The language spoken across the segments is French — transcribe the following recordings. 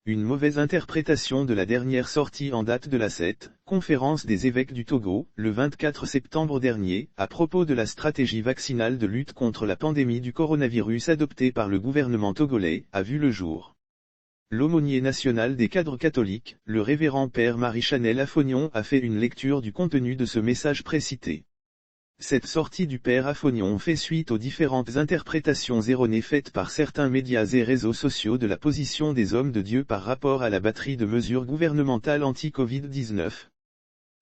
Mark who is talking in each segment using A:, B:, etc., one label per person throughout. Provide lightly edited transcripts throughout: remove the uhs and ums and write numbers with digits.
A: Une mauvaise interprétation de la dernière sortie en date de la 7, conférence des évêques du Togo, le 24 septembre dernier, à propos de la stratégie vaccinale de lutte contre la pandémie du coronavirus adoptée par le gouvernement togolais, a vu le jour. L'aumônier national des cadres catholiques, le révérend père Marie-Chanel Affognon a fait une lecture du contenu de ce message précité. Cette sortie du père Affognon fait suite aux différentes interprétations erronées faites par certains médias et réseaux sociaux de la position des hommes de Dieu par rapport à la batterie de mesures gouvernementales anti-Covid-19.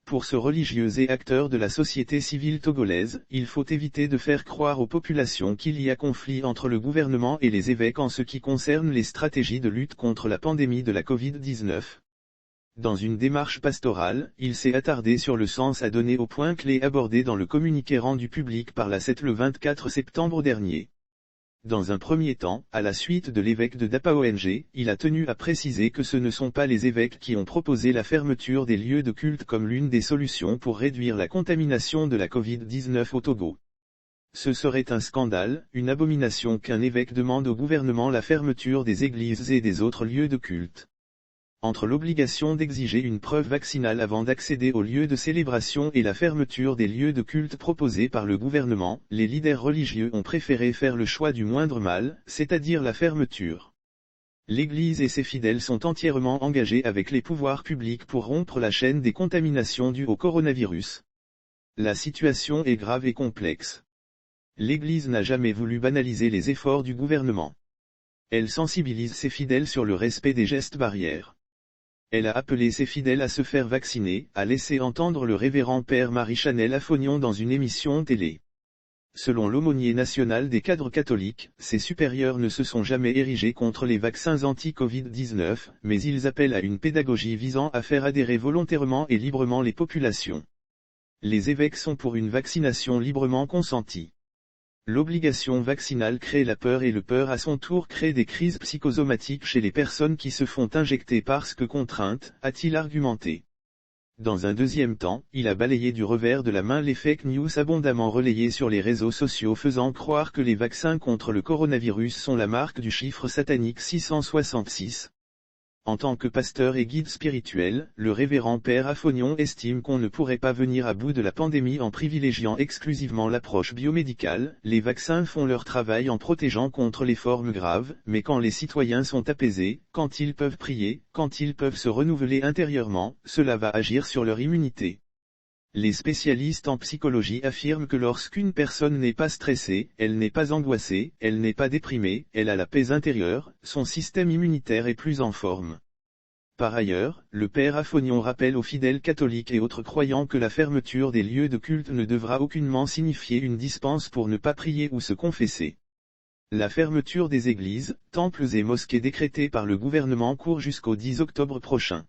A: Pour ce religieux et acteur de la société civile togolaise, il faut éviter de faire croire aux populations qu'il y a conflit entre le gouvernement et les évêques en ce qui concerne les stratégies de lutte contre la pandémie de la Covid-19. Dans une démarche pastorale, il s'est attardé sur le sens à donner aux points clés abordés dans le communiqué rendu public par la 7 le 24 septembre dernier. Dans un premier temps, à la suite de l'évêque de Dapa-ONG, il a tenu à préciser que ce ne sont pas les évêques qui ont proposé la fermeture des lieux de culte comme l'une des solutions pour réduire la contamination de la Covid-19 au Togo. Ce serait un scandale, une abomination qu'un évêque demande au gouvernement la fermeture des églises et des autres lieux de culte. Entre l'obligation d'exiger une preuve vaccinale avant d'accéder aux lieux de célébration et la fermeture des lieux de culte proposés par le gouvernement, les leaders religieux ont préféré faire le choix du moindre mal, c'est-à-dire la fermeture. L'Église et ses fidèles sont entièrement engagés avec les pouvoirs publics pour rompre la chaîne des contaminations dues au coronavirus. La situation est grave et complexe. L'Église n'a jamais voulu banaliser les efforts du gouvernement. Elle sensibilise ses fidèles sur le respect des gestes barrières. Elle a appelé ses fidèles à se faire vacciner, a laissé entendre le révérend père Marie-Chanel Affognon dans une émission télé. Selon l'aumônier national des cadres catholiques, ses supérieurs ne se sont jamais érigés contre les vaccins anti-Covid-19, mais ils appellent à une pédagogie visant à faire adhérer volontairement et librement les populations. Les évêques sont pour une vaccination librement consentie. L'obligation vaccinale crée la peur et le peur à son tour crée des crises psychosomatiques chez les personnes qui se font injecter parce que contraintes, a-t-il argumenté. Dans un deuxième temps, il a balayé du revers de la main les fake news abondamment relayées sur les réseaux sociaux faisant croire que les vaccins contre le coronavirus sont la marque du chiffre satanique 666. En tant que pasteur et guide spirituel, le révérend père Affognon estime qu'on ne pourrait pas venir à bout de la pandémie en privilégiant exclusivement l'approche biomédicale. Les vaccins font leur travail en protégeant contre les formes graves, mais quand les citoyens sont apaisés, quand ils peuvent prier, quand ils peuvent se renouveler intérieurement, cela va agir sur leur immunité. Les spécialistes en psychologie affirment que lorsqu'une personne n'est pas stressée, elle n'est pas angoissée, elle n'est pas déprimée, elle a la paix intérieure, son système immunitaire est plus en forme. Par ailleurs, le père Affognon rappelle aux fidèles catholiques et autres croyants que la fermeture des lieux de culte ne devra aucunement signifier une dispense pour ne pas prier ou se confesser. La fermeture des églises, temples et mosquées décrétée par le gouvernement court jusqu'au 10 octobre prochain.